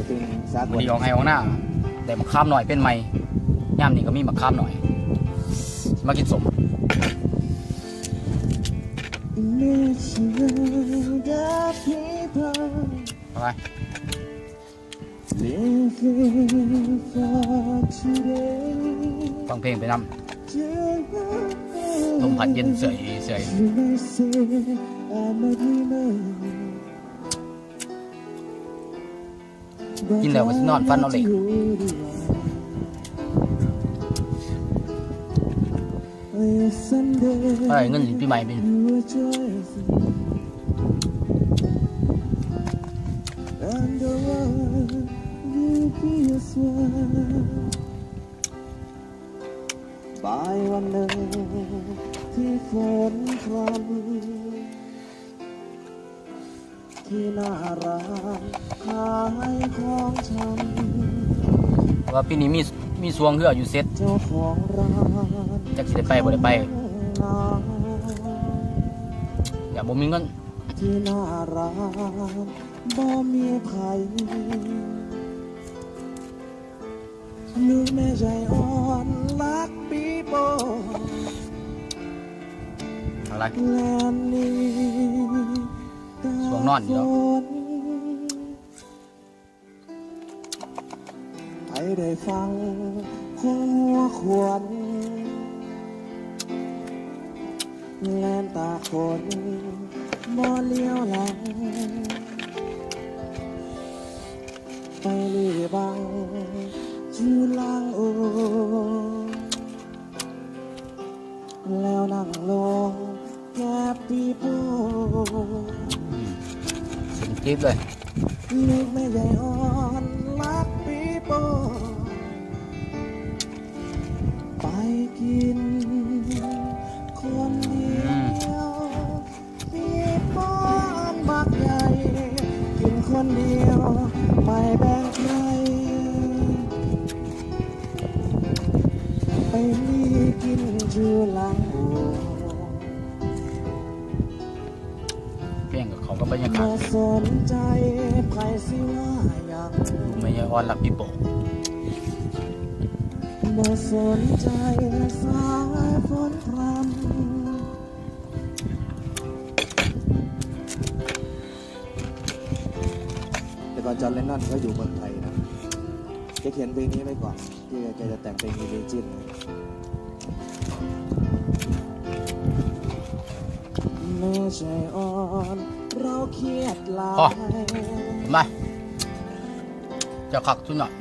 เป็นสากล ดีออกไงของหน้าแต่มะขามหน่อยเป็นไหมย่ามนี่ก็มีมะขามหน่อยมากินสมอะไรฟังเพลงไปนำลมพัดเย็นเสยเสยกินแล้วก็นอนฟันเอาเหล็กอะไรเงินปีใหม่เป็นบ่ายวันหนึ่งที่ฝนพรำที่หน้าร้านขายของชำ ว่าปีนี้มีสวงเหืออยู่เซ็ต เจ้าของร้าน จักสิได้ไปบ่ได้ไปอย่าบ่มีเงิน ที่หน้าร้านบ่มีไผลูกแม่ใจอ่อนรักปีโป้ อะไร แลนนี้ ช่วงนอนอยู่แล้ว ไปได้ฟังคงหัวขวนแลนตาคนบ่เลี้ยวหลังไปลีบังจูลังโอแล้วนั่งลงแค่ปีโป้ สินจิ๊บเลย ลูกแม่ใหญ่อ่อนรักปีโป้ไปกินคนเดียวปีโป้บักใหญ่กินคนเดียวไม่แบ่งใครไปมีกินจูหลังโอ เพียงกับเขาก็บรรยากาศ บ่สนใจใครสิว่าอย่าง ไม่ใช่ออนหลับพี่โปะ บ่สนใจสายฝนพรำแต่ก่อนจอห์นเลนนอนเขาอยู่เมืองไทยนะแกเขียนเพลงนี้ไว้ก่อนที่แกจะแต่งเพลงอีเลจินแม่ใจอ่อนเราเครียดหลาย มาจะขักสุดหน่อย